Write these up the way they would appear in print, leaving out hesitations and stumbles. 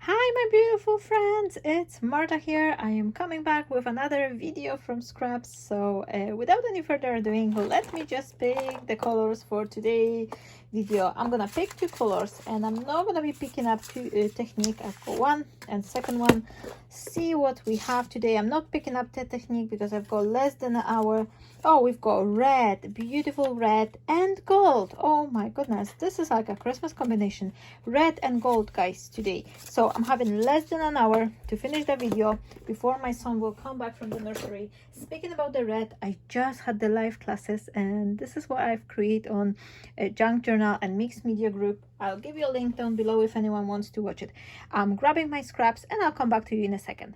Hi my beautiful friends, it's Marta here. I am coming back with another video from Scraps. So without any further ado, let me just pick the colors for today video. I'm gonna pick two colors and I'm not gonna be picking up two technique. I've got one and second one. See what we have today. I'm not picking up the technique because I've got less than an hour. Oh, we've got red, beautiful red and gold. Oh my goodness, this is like a Christmas combination, red and gold, guys, today. So I'm having less than an hour to finish the video before my son will come back from the nursery. Speaking about the red, I just had the live classes and this is what I've created on a junk journal and mixed media group. I'll give you a link down below if anyone wants to watch it. I'm grabbing my scraps and I'll come back to you in a second.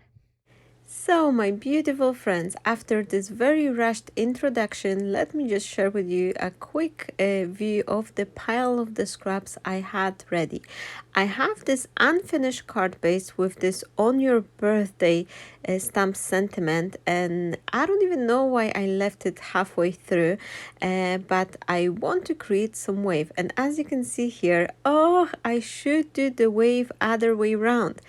So, my beautiful friends, after this very rushed introduction, let me just share with you a quick view of the pile of the scraps I had ready. I have this unfinished card base with this on your birthday stamp sentiment, and I don't even know why I left it halfway through, but I want to create some wave. And as you can see here, oh, I should do the wave other way around.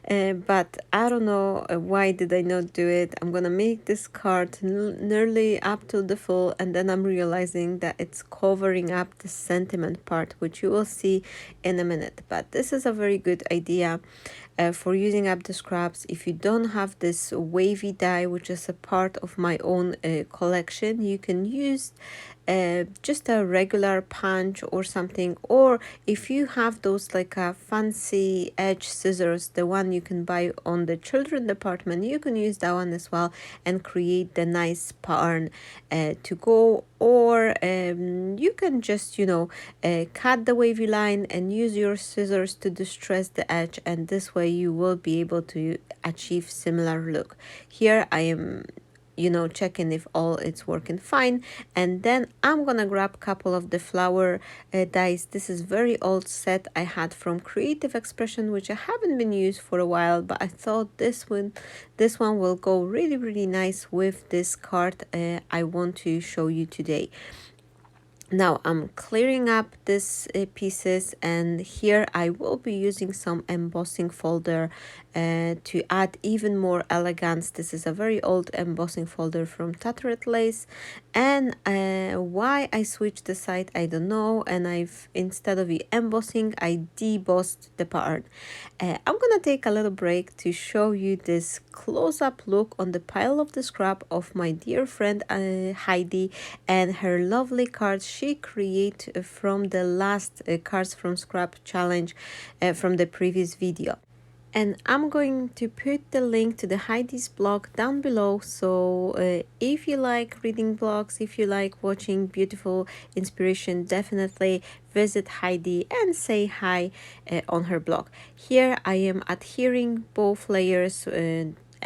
But I don't know why did I not do it. I'm gonna make this card nearly up to the full, and then I'm realizing that it's covering up the sentiment part, which you will see in a minute. But this is a very good idea for using up the scraps. If you don't have this wavy die, which is a part of my own collection, you can use just a regular punch or something, or if you have those like a fancy edge scissors, the one you can buy on the children department, you can use that one as well and create the nice pattern to go. Or you can just cut the wavy line and use your scissors to distress the edge, and this way you will be able to achieve similar look. Here I am checking if all it's working fine, and then I'm gonna grab a couple of the flower dies. This is very old set I had from Creative Expression, which I haven't been used for a while, but I thought this one will go really nice with this card I want to show you today. Now I'm clearing up these pieces, and here I will be using some embossing folder to add even more elegance. This is a very old embossing folder from Tattered Lace, and why I switched the side I don't know, and I've, instead of embossing, I debossed the pattern. I'm gonna take a little break to show you this close-up look on the pile of the scrap of my dear friend Heidi and her lovely cards she created from the last cards from scrap challenge from the previous video. And I'm going to put the link to the Heidi's blog down below. So if you like reading blogs, if you like watching beautiful inspiration, definitely visit Heidi and say hi on her blog. Here I am adhering both layers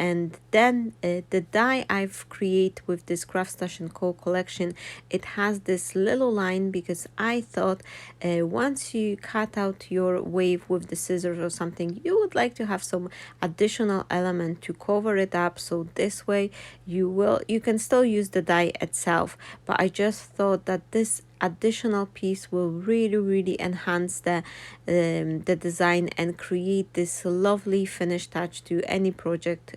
and then the die I've created with this CRAFTSTASH & Co collection, it has this little line because I thought once you cut out your wave with the scissors or something, you would like to have some additional element to cover it up, so this way you can still use the die itself, but I just thought that this additional piece will really enhance the design and create this lovely finished touch to any project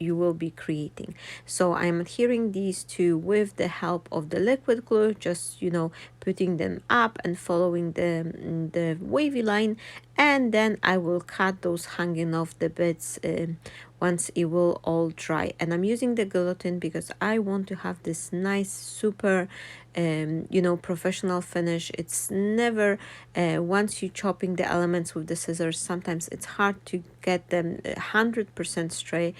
you will be creating. So I'm adhering these two with the help of the liquid glue, just putting them up and following the wavy line, and then I will cut those hanging off the bits once it will all dry. And I'm using the guillotine because I want to have this nice super professional finish. It's never once you chopping the elements with the scissors, sometimes it's hard to get them 100% straight,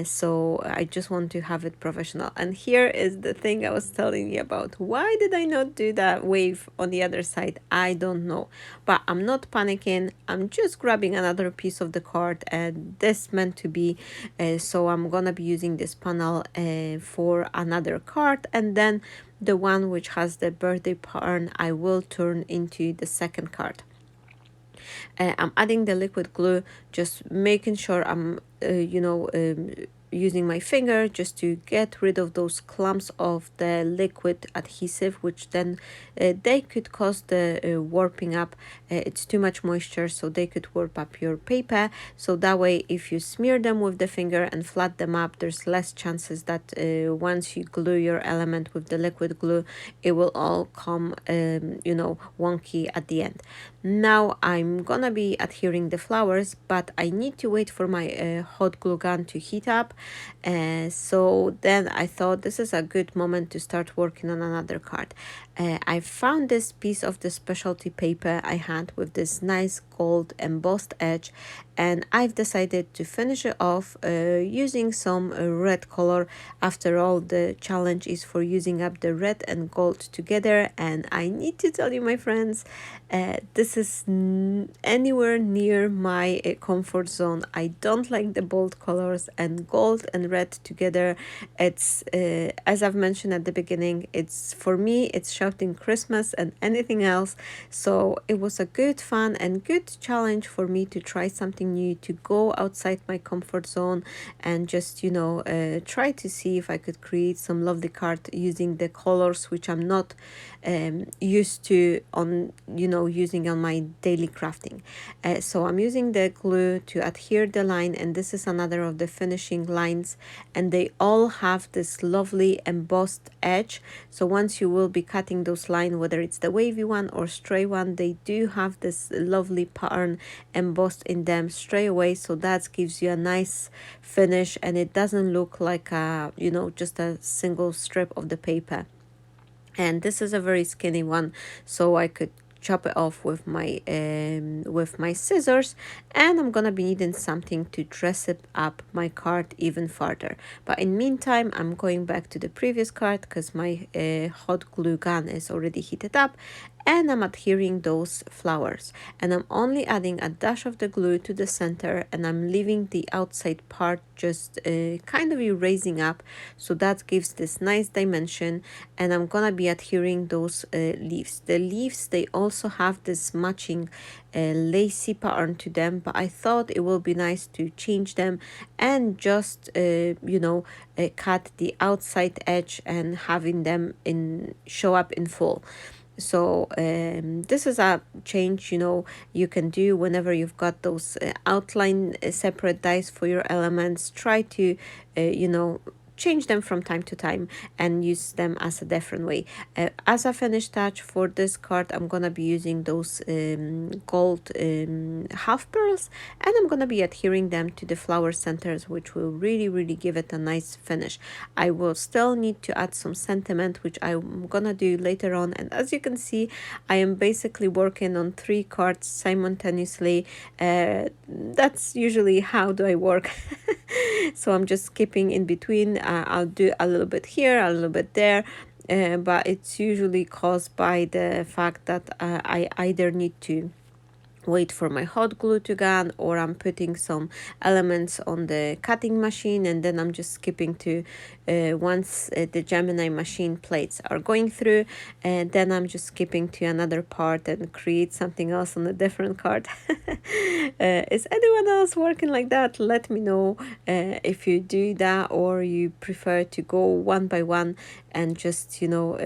so I just want to have it professional. And here is the thing I was telling you about. Why did I not do that wave on the other side? I don't know, but I'm not panicking. I'm just grabbing another piece of the card, and this meant to be so I'm gonna be using this panel for another card, and then the one which has the birthday pattern I will turn into the second card. I'm adding the liquid glue, just making sure I'm using my finger just to get rid of those clumps of the liquid adhesive, which then they could cause the warping up. It's too much moisture, so they could warp up your paper. So that way, if you smear them with the finger and flat them up, there's less chances that once you glue your element with the liquid glue, it will all come you know, wonky at the end. Now I'm gonna be adhering the flowers, but I need to wait for my hot glue gun to heat up. So then I thought this is a good moment to start working on another card. I found this piece of the specialty paper I had with this nice gold embossed edge, and I've decided to finish it off using some red color. After all, the challenge is for using up the red and gold together, and I need to tell you, my friends, this is anywhere near my comfort zone. I don't like the bold colors, and gold and red together, it's as I've mentioned at the beginning, it's for me, it's shouting Christmas and anything else. So it was a good fun and good challenge for me to try something new, to go outside my comfort zone and just, you know, try to see if I could create some lovely card using the colors which I'm not used to on, you know, using on my daily crafting. So I'm using the glue to adhere the line, and this is another of the finishing lines, and they all have this lovely embossed edge. So once you will be cutting those lines, whether it's the wavy one or straight one, they do have this lovely pattern embossed in them straight away, so that gives you a nice finish, and it doesn't look like a, you know, just a single strip of the paper. And this is a very skinny one, so I could chop it off with my scissors, and I'm gonna be needing something to dress it up my card even further. But in meantime, I'm going back to the previous card because my hot glue gun is already heated up, and I'm adhering those flowers, and I'm only adding a dash of the glue to the center, and I'm leaving the outside part just kind of erasing up, so that gives this nice dimension. And I'm gonna be adhering those leaves. The leaves, they also have this matching lacy pattern to them, but I thought it will be nice to change them and just you know, cut the outside edge and having them in show up in full. So this is a change, you know, you can do whenever you've got those outline separate dies for your elements. Try to you know, change them from time to time and use them as a different way. As a finished touch for this card, I'm gonna be using those gold half pearls, and I'm gonna be adhering them to the flower centers, which will really give it a nice finish. I will still need to add some sentiment, which I'm gonna do later on. And as you can see, I am basically working on 3 cards simultaneously. That's usually how do I work. So I'm just skipping in between. I'll do a little bit here, a little bit there, but it's usually caused by the fact that I either need to wait for my hot glue to gun, or I'm putting some elements on the cutting machine, and then I'm just skipping to once the Gemini machine plates are going through, and then I'm just skipping to another part and create something else on a different card. Is anyone else working like that? Let me know if you do that, or you prefer to go one by one and just, you know,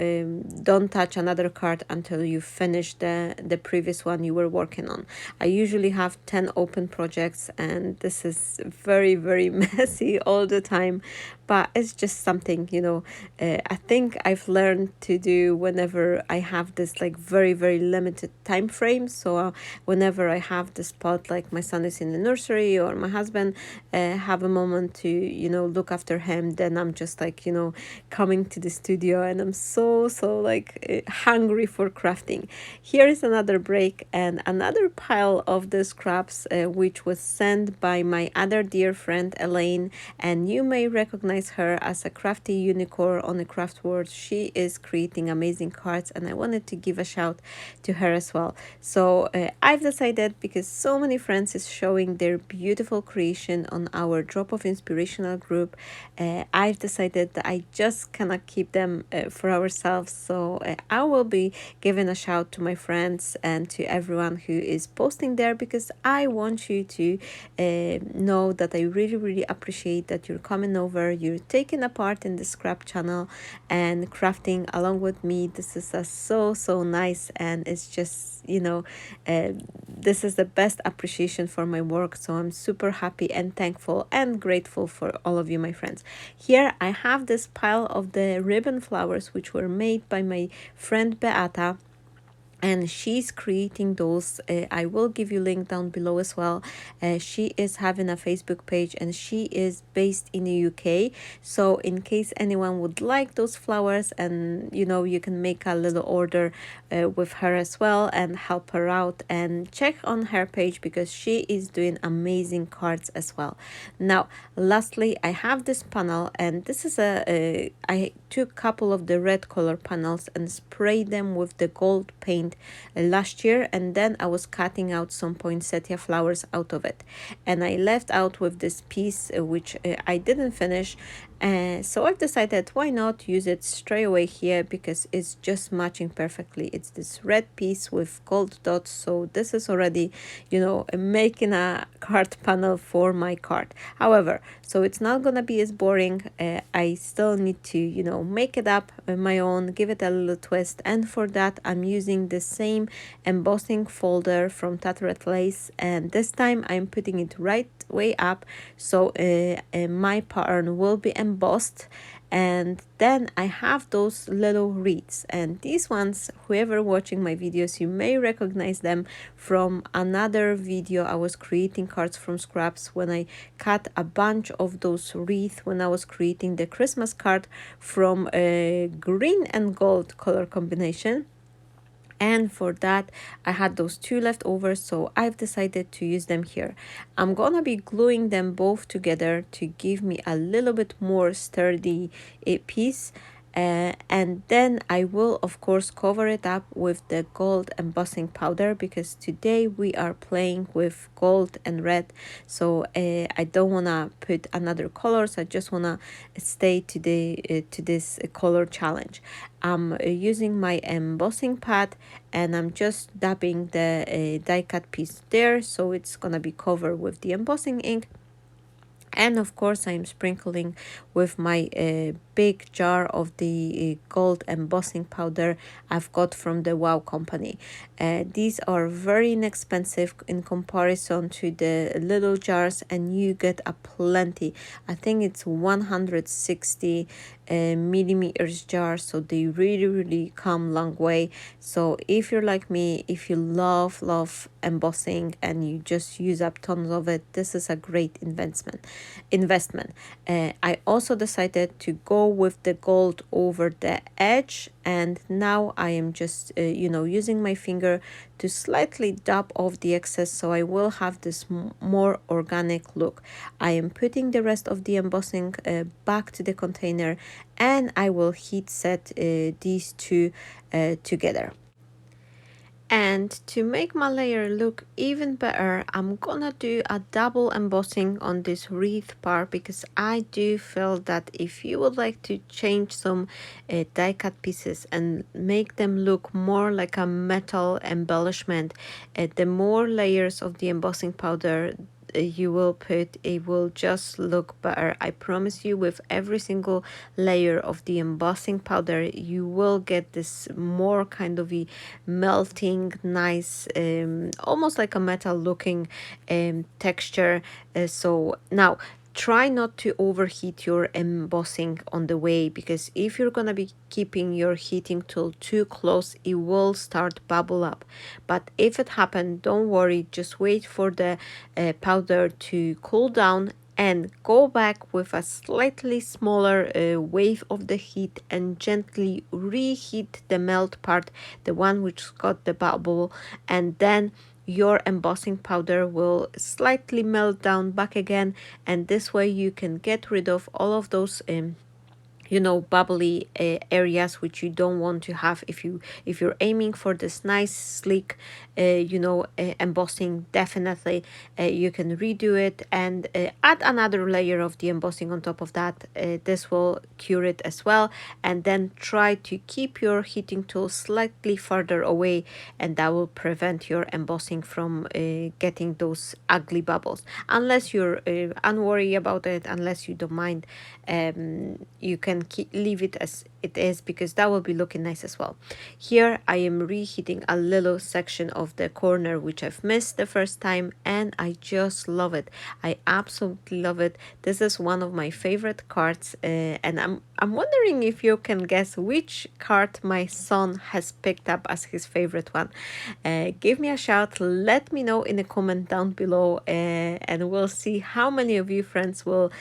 don't touch another card until you finish the previous one you were working on. I usually have 10 open projects, and this is very messy all the time, but it's just something, you know, I think I've learned to do whenever I have this like very limited time frame. So whenever I have the spot, like my son is in the nursery or my husband have a moment to, you know, look after him, then I'm just like, you know, coming to the studio, and I'm so like hungry for crafting. Here is another break and another pile of the scraps which was sent by my other dear friend Elaine, and you may recognize her as a crafty unicorn on the craft world. She is creating amazing cards, and I wanted to give a shout to her as well. So I've decided, because so many friends is showing their beautiful creation on our drop of inspirational group, I've decided that I just cannot keep them for ourselves. So I will be giving a shout to my friends and to everyone who is is posting there, because I want you to know that I really appreciate that you're coming over, you're taking a part in the scrap channel and crafting along with me. This is so nice, and it's just, you know, this is the best appreciation for my work. So I'm super happy and thankful and grateful for all of you, my friends. Here I have this pile of the ribbon flowers which were made by my friend Beata, and she's creating those. I will give you link down below as well. She is having a Facebook page, and she is based in the UK, so in case anyone would like those flowers, and you know, you can make a little order with her as well and help her out, and check on her page because she is doing amazing cards as well. Now lastly, I have this panel, and this is I took a couple of the red color panels and sprayed them with the gold paint last year, and then I was cutting out some poinsettia flowers out of it, and I left out with this piece which I didn't finish, so I've decided why not use it straight away here, because it's just matching perfectly. It's this red piece with gold dots, so this is already, you know, making a card panel for my card. However, so it's not gonna be as boring. I still need to, you know, make it up on my own, give it a little twist, and for that I'm using the same embossing folder from Tattered Lace, and this time I'm putting it right way up, so my pattern will be embossed. And then I have those little wreaths, and these ones, whoever watching my videos, you may recognize them from another video. I was creating cards from scraps when I cut a bunch of those wreaths when I was creating the Christmas card from a green and gold color combination. And for that I had those two left over, so I've decided to use them here. I'm gonna be gluing them both together to give me a little bit more sturdy piece, and then I will of course cover it up with the gold embossing powder, because today we are playing with gold and red, so I don't want to put another colors. I just want to stay to the to this color challenge. I'm using my embossing pad, and I'm just dabbing the die cut piece there, so it's gonna be covered with the embossing ink. And of course I'm sprinkling with my big jar of the gold embossing powder I've got from the Wow company. These are very inexpensive in comparison to the little jars, and you get a plenty. I think it's 160 millimeters jar, so they really come long way. So if you're like me, if you love embossing and you just use up tons of it, this is a great investment. I also decided to go with the gold over the edge, and now I am just you know, using my finger to slightly dab off the excess, so I will have this more organic look. I am putting the rest of the embossing back to the container, and I will heat set these two together. And to make my layer look even better, I'm gonna do a double embossing on this wreath part, because I do feel that if you would like to change some die cut pieces and make them look more like a metal embellishment, the more layers of the embossing powder you will put, it will just look better. I promise you, with every single layer of the embossing powder, you will get this more kind of a melting, nice, almost like a metal looking texture. So now try not to overheat your embossing on the way, because if you're gonna be keeping your heating tool too close, it will start bubble up. But if it happened, don't worry, just wait for the powder to cool down and go back with a slightly smaller wave of the heat and gently reheat the melt part, the one which got the bubble, and then your embossing powder will slightly melt down back again, and this way you can get rid of all of those bubbly areas which you don't want to have. If you're aiming for this nice sleek embossing, definitely you can redo it and add another layer of the embossing on top of that. This will cure it as well. And then try to keep your heating tool slightly further away, and that will prevent your embossing from getting those ugly bubbles. Unless you're unworried about it, unless you don't mind, you can leave it as it is, because that will be looking nice as well. Here I am reheating a little section of the corner which I've missed the first time, and I just love it. I absolutely love it. This is one of my favorite cards, and I'm wondering if you can guess which card my son has picked up as his favorite one. Give me a shout, let me know in a comment down below, and we'll see how many of you friends will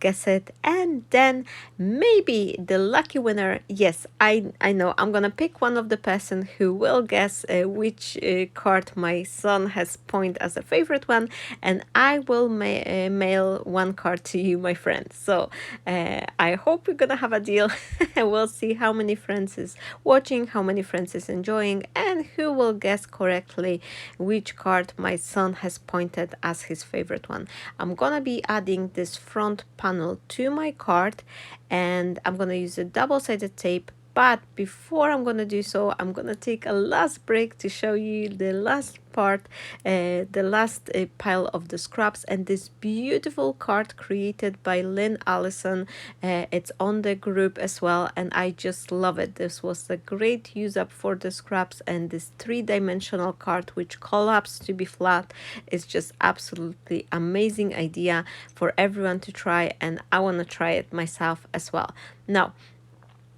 guess it. And then maybe the lucky winner, yes, I know I'm gonna pick one of the person who will guess which card my son has pointed as a favorite one, and I will mail one card to you, my friend. So I hope we're gonna have a deal. We'll see how many friends is watching, how many friends is enjoying, and who will guess correctly which card my son has pointed as his favorite one. I'm gonna be adding this front panel to my card, and I'm gonna use a double-sided tape. But before I'm gonna do so, I'm gonna take a last break to show you the last part, the last pile of the scraps, and this beautiful card created by Lynn Allison. It's on the group as well, and I just love it. This was a great use up for the scraps, and this three-dimensional card which collapsed to be flat is just absolutely amazing idea for everyone to try, and I want to try it myself as well. Now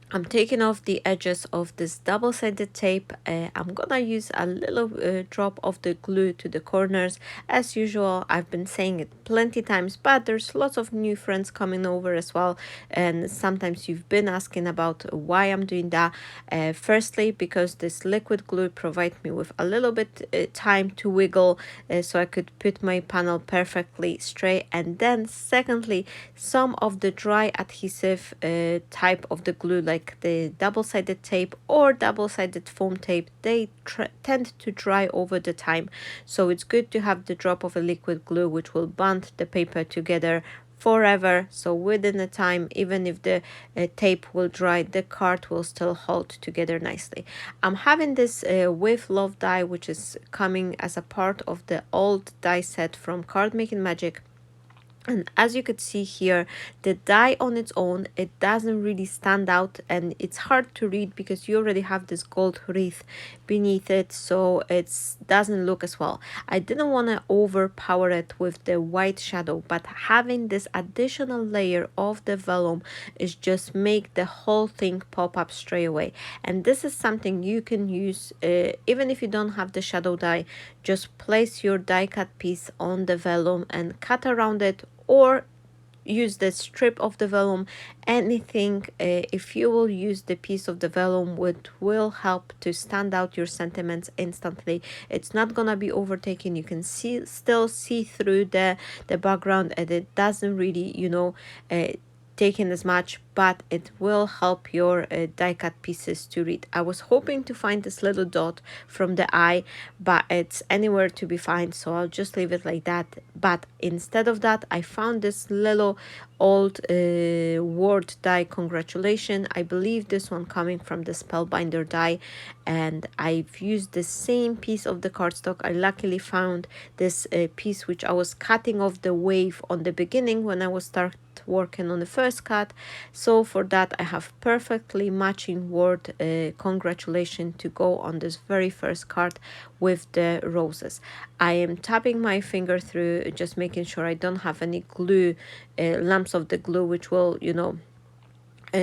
I'm taking off the edges of this double-sided tape. I'm gonna use a little drop of the glue to the corners. As usual, I've been saying it plenty times, but there's lots of new friends coming over as well, and sometimes you've been asking about why I'm doing that. Firstly, because this liquid glue provides me with a little bit time to wiggle, so I could put my panel perfectly straight. And then secondly, some of the dry adhesive type of the glue, like the double-sided tape or double-sided foam tape, they tend to dry over the time. So it's good to have the drop of a liquid glue which will bond the paper together forever. So within the time, even if the tape will dry, the card will still hold together nicely. I'm having this With Love die, which is coming as a part of the old die set from Card Making Magic. And as you could see here, the die on its own, it doesn't really stand out, and it's hard to read because you already have this gold wreath beneath it, so it doesn't look as well. I didn't want to overpower it with the white shadow, but having this additional layer of the vellum is just make the whole thing pop up straight away. And this is something you can use even if you don't have the shadow die. Just place your die cut piece on the vellum and cut around it, or use the strip of the vellum, anything. If you will use the piece of the vellum, which will help to stand out your sentiments instantly. It's not gonna be overtaken. You can still see through the background, and it doesn't really take in as much, but it will help your die cut pieces to read. I was hoping to find this little dot from the eye, but it's anywhere to be found, so I'll just leave it like that. But instead of that, I found this little old word die, congratulations. I believe this one coming from the Spellbinder die, and I've used the same piece of the cardstock. I luckily found this piece which I was cutting off the wave on the beginning when I was starting working on the first cut. So for that, I have perfectly matching word congratulations to go on this very first card with the roses. I am tapping my finger through, just making sure I don't have any glue, lumps of the glue which will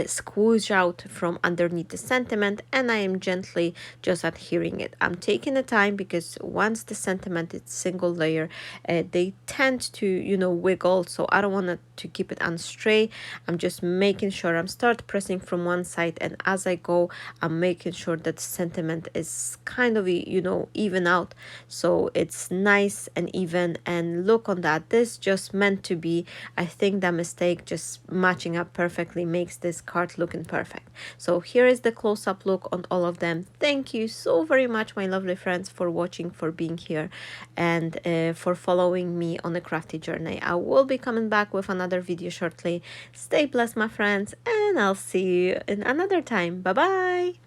squeeze out from underneath the sentiment, and I am gently just adhering it. I'm taking the time because once the sentiment is single layer, they tend to wiggle, so I don't want to keep it unstraight. I'm just making sure I'm start pressing from one side, and as I go, I'm making sure that the sentiment is kind of even out, so it's nice and even. And look on that, this just meant to be. I think that mistake just matching up perfectly makes this this card looking perfect. So here is the close-up look on all of them. Thank you so very much, my lovely friends, for watching, for being here, and for following me on a crafty journey. I will be coming back with another video shortly. Stay blessed, my friends, and I'll see you in another time. Bye bye.